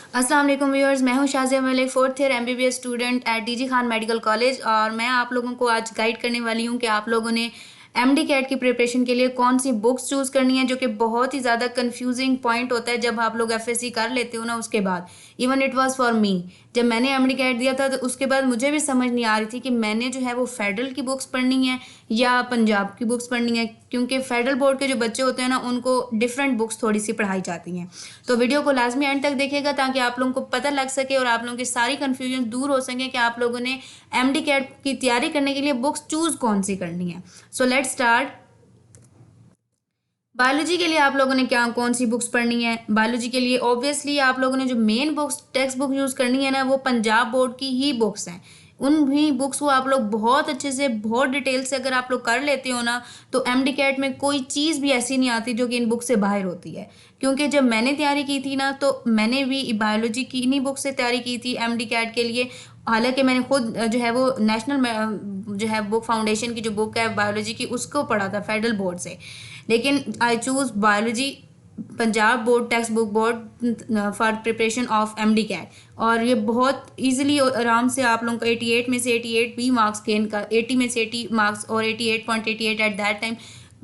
अस्सलाम वालेकुम व्यूअर्स, मैं हूं Shazia Malik, fourth year MBBS student at DG Khan medical college. और मैं आप लोगों को आज गाइड करने वाली हूं कि आप लोगों ने एमडी कैट की प्रिपरेशन के लिए कौन सी बुक्स चूज़ करनी है, जो कि बहुत ही ज़्यादा कंफ्यूजिंग पॉइंट होता है जब आप लोग एफएससी कर लेते हो ना। उसके बाद even it was for me, जब मैंने एमडी कैट दिया था तो उसके बाद मुझे भी समझ नहीं आ रही थी कि मैंने जो है वो फेडरल की बुक्स पढ़नी है या पंजाब की बुक्स पढ़नी है, क्योंकि फेडरल बोर्ड के जो बच्चे होते हैं ना उनको डिफरेंट बुक्स थोड़ी सी पढ़ाई जाती हैं। तो वीडियो को लाजमी एंड तक देखिएगा ताकि आप लोगों को पता लग सके और आप लोगों की सारी कन्फ्यूजन दूर हो सके कि आप लोगों ने एमडी कैट की तैयारी करने के लिए बुक्स चूज कौन सी करनी है। So let's start. बायोलॉजी के लिए आप लोगों ने क्या कौन सी बुक्स पढ़नी है? बायोलॉजी के लिए ऑब्वियसली आप लोगों ने जो main books text book use करनी है ना, वो पंजाब बोर्ड की ही बुक्स हैं। उन भी बुक्स को आप लोग बहुत अच्छे से, बहुत डिटेल से अगर आप लोग कर लेते हो ना, तो एमडी कैट में कोई चीज़ भी ऐसी नहीं आती जो कि इन बुक से बाहर होती है। क्योंकि जब मैंने तैयारी की थी ना, तो मैंने भी बायोलॉजी की इन्हीं बुक से तैयारी की थी एमडी कैट के लिए। हालांकि मैंने खुद जो है वो नेशनल जो है बुक फाउंडेशन की जो बुक है बायोलॉजी की, उसको पढ़ा था फेडरल बोर्ड से। लेकिन I choose biology Punjab board text book board for preparation of MD CAT. और ये बहुत इजीली आराम से आप लोगों को 88 में से 88 भी मार्क्स गेन कर, 80 में से 80 मार्क्स और 88.88 एट दैट टाइम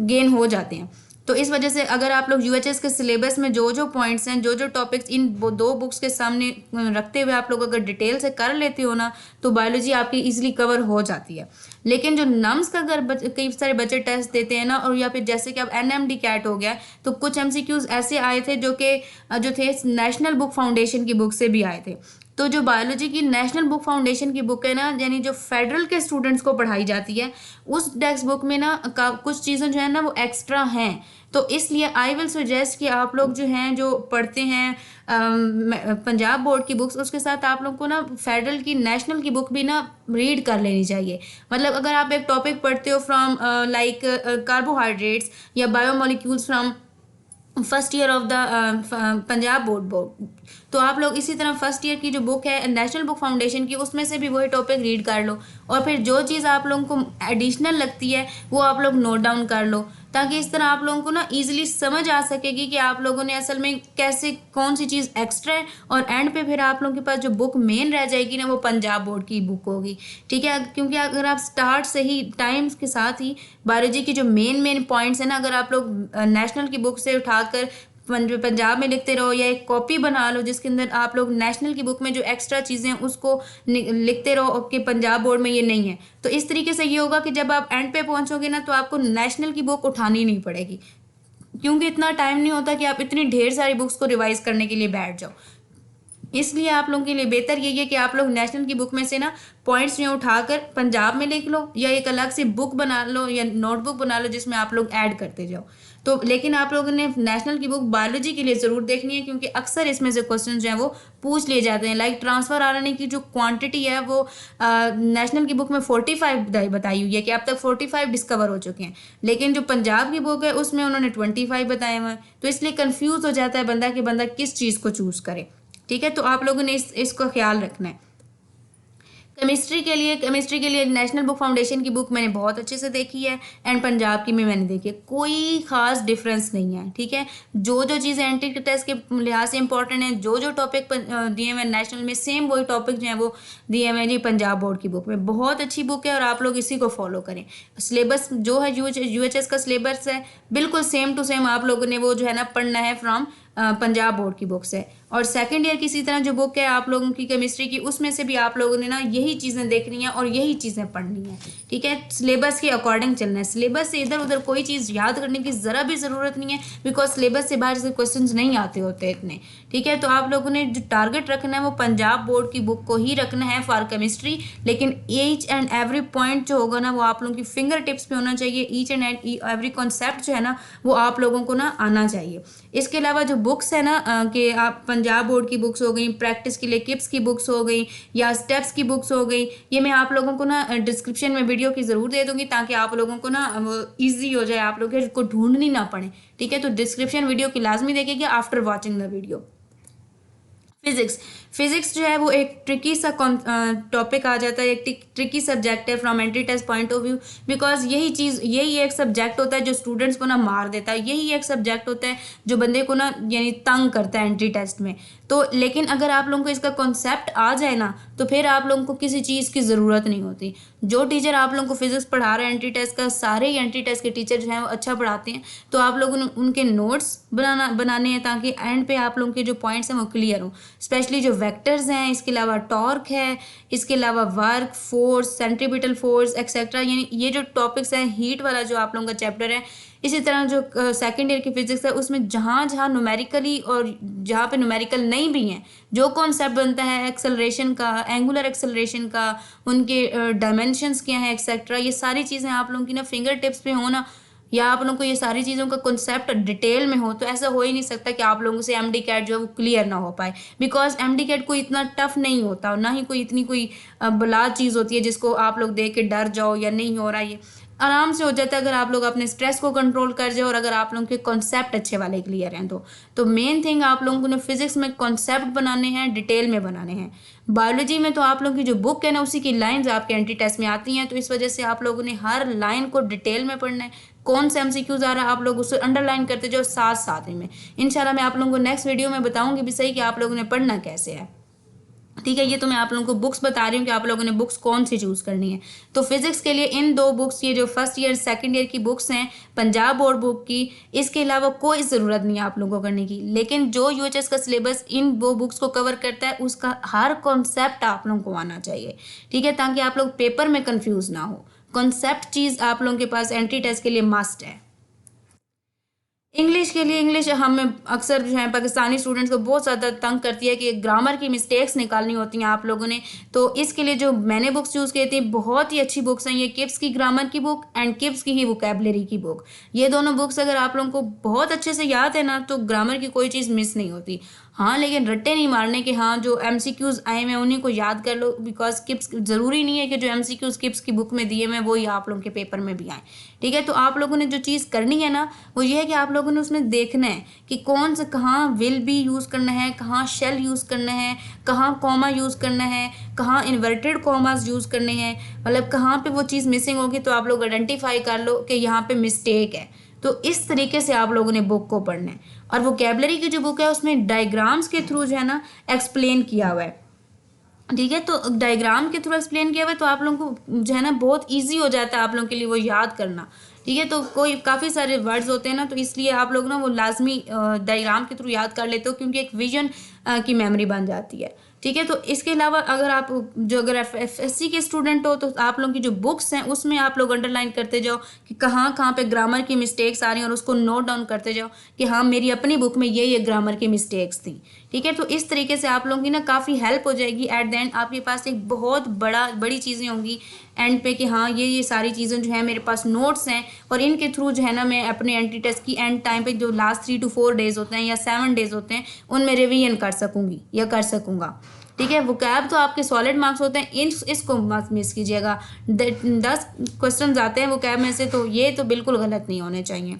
गेन हो जाते हैं। तो इस वजह से अगर आप लोग यूएचएस के सिलेबस में जो जो पॉइंट्स हैं, जो जो टॉपिक्स इन दो बुक्स के सामने रखते हुए आप लोग अगर डिटेल से कर लेते हो ना, तो बायोलॉजी आपकी इजीली कवर हो जाती है। लेकिन जो नम्स का अगर कई सारे बच्चे टेस्ट देते हैं ना, और या फिर जैसे कि अब एनएमडी कैट हो गया, तो कुछ एमसीक्यूज ऐसे आए थे जो कि जो थे नेशनल बुक फाउंडेशन की बुक से भी आए थे। तो जो बायोलॉजी की नेशनल बुक फाउंडेशन की बुक है ना, यानी जो फेडरल के स्टूडेंट्स को पढ़ाई जाती है, उस टेक्स्ट बुक में ना कुछ चीज़ें जो है ना वो एक्स्ट्रा हैं। तो इसलिए आई विल सजेस्ट कि आप लोग जो हैं, जो पढ़ते हैं पंजाब बोर्ड की बुक्स, उसके साथ आप लोग को ना फेडरल की नेशनल की बुक भी ना रीड कर लेनी चाहिए। मतलब अगर आप एक टॉपिक पढ़ते हो फ्रॉम लाइक कार्बोहाइड्रेट्स या biomolecules from first year of the Punjab board, तो आप लोग इसी तरह फर्स्ट ईयर की जो बुक है नेशनल बुक फाउंडेशन की, उसमें से भी वही टॉपिक रीड कर लो। और फिर जो चीज़ आप लोगों को एडिशनल लगती है वो आप लोग नोट डाउन कर लो, ताकि इस तरह आप लोगों को ना इजीली समझ आ सकेगी कि आप लोगों ने असल में कैसे कौन सी चीज़ एक्स्ट्रा है। और एंड पे फिर आप लोगों के पास जो बुक मेन रह जाएगी ना, वो पंजाब बोर्ड की बुक होगी। ठीक है, क्योंकि अगर आप स्टार्ट से ही टाइम्स के साथ ही बायोलॉजी की जो मेन मेन पॉइंट्स है ना, अगर आप लोग नेशनल की बुक से उठाकर पंजाब में लिखते रहो, या एक कॉपी बना लो जिसके अंदर आप लोग नेशनल की बुक में जो एक्स्ट्रा चीज़ें हैं उसको लिखते रहो कि पंजाब बोर्ड में ये नहीं है, तो इस तरीके से ये होगा कि जब आप एंड पे पहुंचोगे ना, तो आपको नेशनल की बुक उठानी नहीं पड़ेगी। क्योंकि इतना टाइम नहीं होता कि आप इतनी ढेर सारी बुक्स को रिवाइज करने के लिए बैठ जाओ। इसलिए आप लोगों के लिए बेहतर यही है कि आप लोग नेशनल की बुक में से ना पॉइंट्स जो उठाकर पंजाब में लिख लो, या एक अलग से बुक बना लो या नोटबुक बना लो जिसमें आप लोग ऐड करते जाओ। तो लेकिन आप लोगों ने नेशनल की बुक बायोलॉजी के लिए ज़रूर देखनी है, क्योंकि अक्सर इसमें से क्वेश्चन जो हैं वो पूछ लिए जाते हैं। लाइक ट्रांसफ़र आरएनए की जो क्वांटिटी है वो नेशनल की बुक में 45 बताई हुई है कि अब तक 45 डिस्कवर हो चुके हैं, लेकिन जो पंजाब की बुक है उसमें उन्होंने 25 बताए हुए हैं। तो इसलिए कन्फ्यूज़ हो जाता है बंदा कि बंदा किस चीज़ को चूज़ करे। ठीक है, तो आप लोगों ने इसको ख्याल रखना है। केमिस्ट्री के लिए नेशनल बुक फाउंडेशन की बुक मैंने बहुत अच्छे से देखी है, एंड पंजाब की भी मैंने देखी है, कोई खास डिफरेंस नहीं है। ठीक है, जो जो चीज़ें एंट्री टेस्ट के लिहाज से इंपॉर्टेंट है, जो जो टॉपिक दिए हुए नेशनल में, सेम वही टॉपिक जो है वो दिए हुए हैं जी पंजाब बोर्ड की बुक में। बहुत अच्छी बुक है और आप लोग इसी को फॉलो करें। सिलेबस जो है यूएचएस का सिलेबस है, बिल्कुल सेम टू सेम आप लोगों ने वो जो है ना पढ़ना है फ्रॉम पंजाब बोर्ड की बुक से। और सेकंड ईयर किसी तरह जो बुक है आप लोगों की केमिस्ट्री की, उसमें से भी आप लोगों ने ना यही चीज़ें देखनी है और यही चीज़ें पढ़नी है। ठीक है, सिलेबस के अकॉर्डिंग चलना है। सिलेबस से इधर उधर कोई चीज़ याद करने की ज़रा भी ज़रूरत नहीं है, बिकॉज सिलेबस से बाहर से क्वेश्चन नहीं आते होते इतने। ठीक है, तो आप लोगों ने जो टारगेट रखना है वो पंजाब बोर्ड की बुक को ही रखना है फॉर केमिस्ट्री। लेकिन ईच एंड एवरी पॉइंट जो होगा ना वो आप लोगों की फिंगर टिप्स पे होना चाहिए। ईच एंड एवरी कॉन्सेप्ट जो है ना वो आप लोगों को ना आना चाहिए। इसके अलावा जो बुक्स है ना कि आप पंजाब बोर्ड की बुक्स हो गई, प्रैक्टिस के लिए किप्स की बुक्स हो गई, या स्टेप्स की बुक्स हो गई, ये मैं आप लोगों को ना डिस्क्रिप्शन में वीडियो की ज़रूर दे दूंगी, ताकि आप लोगों को ना ईजी हो जाए, आप लोगों को ढूंढनी ना पड़े। ठीक है, तो डिस्क्रिप्शन वीडियो की लाजमी देखिएगा after watching the video. Physics physics जो है वो एक ट्रिकी सा टॉपिक आ जाता है, एक ट्रिकी सब्जेक्ट है from entry test point of view, because यही एक सब्जेक्ट होता है जो स्टूडेंट्स को ना मार देता है, यही एक सब्जेक्ट होता है जो बंदे को ना यानी तंग करता है एंट्री टेस्ट में। तो लेकिन अगर आप लोगों को इसका कॉन्सेप्ट आ जाए ना तो फिर आप लोगों को किसी चीज़ की ज़रूरत नहीं होती। जो टीचर आप लोगों को फिजिक्स पढ़ा रहे हैं एंट्री टेस्ट का, सारे ही एंट्री टेस्ट के टीचर जो हैं वो अच्छा पढ़ाते हैं, तो आप लोगों ने उनके नोट्स बनाने हैं ताकि एंड पे आप लोगों के जो पॉइंट्स हैं वो क्लियर हो। स्पेशली जो वेक्टर्स हैं, इसके अलावा टॉर्क है, इसके अलावा work, force, centripetal force etcetera, यानी ये जो टॉपिक्स हैं, हीट वाला जो आप लोगों का चैप्टर है। इसी तरह जो सेकेंड ईयर की फिजिक्स है उसमें जहाँ जहाँ न्यूमेरिकली और जहाँ पे न्यूमेरिकल नहीं भी हैं, जो कॉन्सेप्ट बनता है एक्सेलरेशन का, एंगुलर एक्सेलरेशन का, उनके डायमेंशंस क्या हैं एक्सेट्रा, ये सारी चीज़ें आप लोगों की ना फिंगर टिप्स पे हो ना, या आप लोगों को ये सारी चीज़ों का कॉन्सेप्ट डिटेल में हो, तो ऐसा हो ही नहीं सकता कि आप लोगों से एमडी कैट जो है वो क्लियर ना हो पाए। बिकॉज एमडी कैट कोई इतना टफ नहीं होता और ना ही कोई इतनी कोई बला चीज़ होती है जिसको आप लोग देख के डर जाओ या नहीं हो रहा, ये आराम से हो जाता है अगर आप लोग अपने स्ट्रेस को कंट्रोल कर जाओ और अगर आप लोगों के कॉन्सेप्ट अच्छे वाले क्लियर हैं तो मेन थिंग आप लोगों ने फिजिक्स में कॉन्सेप्ट बनाने हैं, डिटेल में बनाने हैं। बायोलॉजी में तो आप लोगों की जो बुक है ना उसी की लाइंस आपके एंट्री टेस्ट में आती हैं, तो इस वजह से आप लोगों ने हर लाइन को डिटेल में पढ़ना है। कौन सा एमसीक्यूज आ रहा है आप लोग उसे अंडरलाइन करते जाओ साथ साथ में। इंशाल्लाह मैं आप लोगों को नेक्स्ट वीडियो में बताऊंगी भी सही कि आप लोगों ने पढ़ना कैसे है। ठीक है, ये तो मैं आप लोगों को बुक्स बता रही हूँ कि आप लोगों ने बुक्स कौन सी चूज़ करनी है। तो फिजिक्स के लिए इन दो बुक्स, ये जो फर्स्ट ईयर सेकंड ईयर की बुक्स हैं पंजाब बोर्ड बुक की, इसके अलावा कोई ज़रूरत नहीं है आप लोगों को करने की। लेकिन जो यूएचएस का सिलेबस इन वो बुक्स को कवर करता है उसका हर कॉन्सेप्ट आप लोगों को आना चाहिए। ठीक है, ताकि आप लोग पेपर में कन्फ्यूज़ ना हो। कॉन्सेप्ट चीज़ आप लोगों के पास एंट्री टेस्ट के लिए मस्ट है। इंग्लिश के लिए, इंग्लिश हमें अक्सर जो है पाकिस्तानी स्टूडेंट्स को बहुत ज़्यादा तंग करती है कि ग्रामर की मिस्टेक्स निकालनी होती हैं आप लोगों ने। तो इसके लिए जो मैंने बुक्स चूज़ की थी बहुत ही अच्छी बुक्स हैं, ये किप्स की ग्रामर की बुक एंड किप्स की ही वोकैबलरी की बुक। ये दोनों बुक्स अगर आप लोगों को बहुत अच्छे से याद है ना तो ग्रामर की कोई चीज़ मिस नहीं होती। हाँ, लेकिन रट्टे नहीं मारने के, हाँ जो एमसीक्यूज़ आए हैं उन्हीं को याद कर लो, बिकॉज किप्स ज़रूरी नहीं है कि जो एमसीक्यूज़ किप्स की बुक में दिए हुए वो ही आप लोगों के पेपर में भी आए। ठीक है, तो आप लोगों ने जो चीज़ करनी है ना वो ये है कि आप लोगों ने उसमें देखना है कि कौन सा कहाँ विल बी यूज़ करना है, कहाँ शेल यूज़ करना है, कहाँ कॉमा यूज़ करना है, कहाँ इन्वर्टेड कॉमास यूज़ करने हैं, मतलब कहाँ पे वो चीज़ मिसिंग होगी तो आप लोग आइडेंटिफाई कर लो कि यहाँ पे मिस्टेक है। तो इस तरीके से आप लोगों ने बुक को पढ़ना है। और वोकैबलरी की जो बुक है उसमें डायग्राम्स के थ्रू जो है ना एक्सप्लेन किया हुआ है। ठीक है, तो डायग्राम के थ्रू एक्सप्लेन किया हुआ है तो आप लोगों को जो है ना बहुत इजी हो जाता है आप लोगों के लिए वो याद करना। ठीक है, तो कोई काफ़ी सारे वर्ड्स होते हैं ना तो इसलिए आप लोग ना वो लाजमी डायग्राम के थ्रू याद कर लेते हो क्योंकि एक विजन की मेमोरी बन जाती है। ठीक है, तो इसके अलावा अगर आप जो अगर एफएससी के स्टूडेंट हो तो आप लोगों की जो बुक्स हैं उसमें आप लोग अंडरलाइन करते जाओ कि कहाँ कहाँ पे ग्रामर की मिस्टेक्स आ रही हैं और उसको नोट डाउन करते जाओ कि हाँ मेरी अपनी बुक में ये ग्रामर की मिस्टेक्स थी। ठीक है, तो इस तरीके से आप लोगों की ना काफ़ी हेल्प हो जाएगी। एट द एंड आपके पास एक बहुत बड़ी चीज़ें होंगी एंड पे कि हाँ ये सारी चीज़ें जो है मेरे पास नोट्स हैं और इनके थ्रू जो है ना मैं अपने एंट्री टेस्ट की एंड टाइम पे जो लास्ट 3 to 4 डेज होते हैं या 7 डेज होते हैं उनमें रिवीजन कर सकूँगी या कर सकूँगा। ठीक है, वोकैब तो आपके सॉलिड मार्क्स होते हैं, इसको मत मिस कीजिएगा। 10 क्वेश्चन आते हैं वोकैब में से तो ये तो बिल्कुल गलत नहीं होने चाहिए।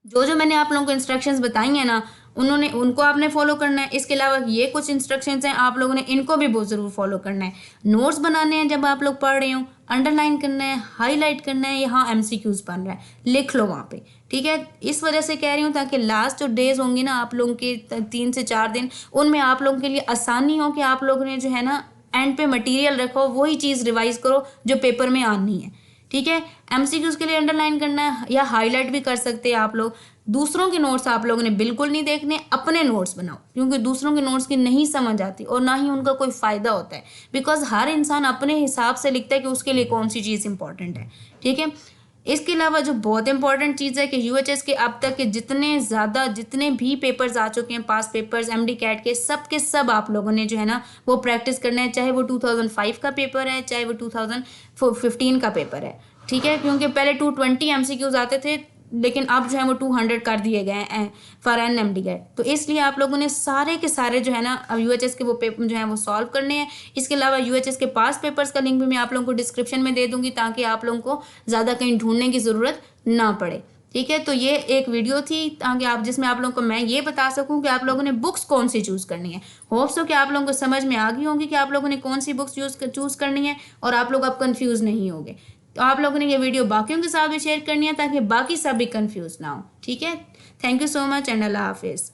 जो मैंने आप लोगों को इंस्ट्रक्शंस बताई हैं ना उनको आपने फॉलो करना है। इसके अलावा ये कुछ इंस्ट्रक्शंस हैं आप लोगों ने इनको भी बहुत ज़रूर फॉलो करना है। नोट्स बनाने हैं जब आप लोग पढ़ रहे हो, अंडरलाइन करना है, हाईलाइट करना है, यहाँ एमसीक्यूज बन रहा है लिख लो वहाँ पे। ठीक है, इस वजह से कह रही हूँ ताकि लास्ट जो डेज होंगे ना आप लोगों के 3 से 4 दिन उनमें आप लोगों के लिए आसानी हो कि आप लोगों ने जो है ना एंड पे मटेरियल रखो, वही चीज़ रिवाइज करो जो पेपर में आनी है। ठीक है, एमसीक्यूज के लिए अंडरलाइन करना है या हाईलाइट भी कर सकते हैं आप लोग। दूसरों के नोट्स आप लोगों ने बिल्कुल नहीं देखने, अपने नोट्स बनाओ क्योंकि दूसरों के नोट्स की नहीं समझ आती और ना ही उनका कोई फ़ायदा होता है। बिकॉज हर इंसान अपने हिसाब से लिखता है कि उसके लिए कौन सी चीज़ इंपॉर्टेंट है। ठीक है, इसके अलावा जो बहुत इंपॉर्टेंट चीज़ है कि यूएचएस के अब तक के जितने भी पेपर्स आ चुके हैं, पास पेपर्स एमडी कैट के सब आप लोगों ने जो है ना वो प्रैक्टिस करना है, चाहे वो 2005 का पेपर है चाहे वो 2015 का पेपर है। ठीक है, क्योंकि पहले 220 एमसीक्यूज आते थे लेकिन अब जो है वो 200 कर दिए गए हैं फॉर एन एमडी कैट। तो इसलिए आप लोगों ने सारे के सारे जो है ना अब यूएचएस के वो पेपर जो है वो सॉल्व करने हैं। इसके अलावा यूएचएस के पास पेपर्स का लिंक भी मैं आप लोगों को डिस्क्रिप्शन में दे दूंगी ताकि आप लोगों को ज़्यादा कहीं ढूंढने की ज़रूरत ना पड़े। ठीक है, तो ये एक वीडियो थी ताकि आप जिसमें आप लोगों को मैं ये बता सकूं कि आप लोगों ने बुक्स कौन सी चूज़ करनी है। होप्स हो कि आप लोगों को समझ में आ गई होंगी कि आप लोगों ने कौन सी बुक्स चूज़ करनी है और आप लोग अब कंफ्यूज नहीं होंगे। तो आप लोगों ने ये वीडियो बाकियों के साथ भी शेयर करनी है ताकि बाकी सब भी कंफ्यूज ना हो। ठीक है, thank you so much and अल्लाह हाफिज़।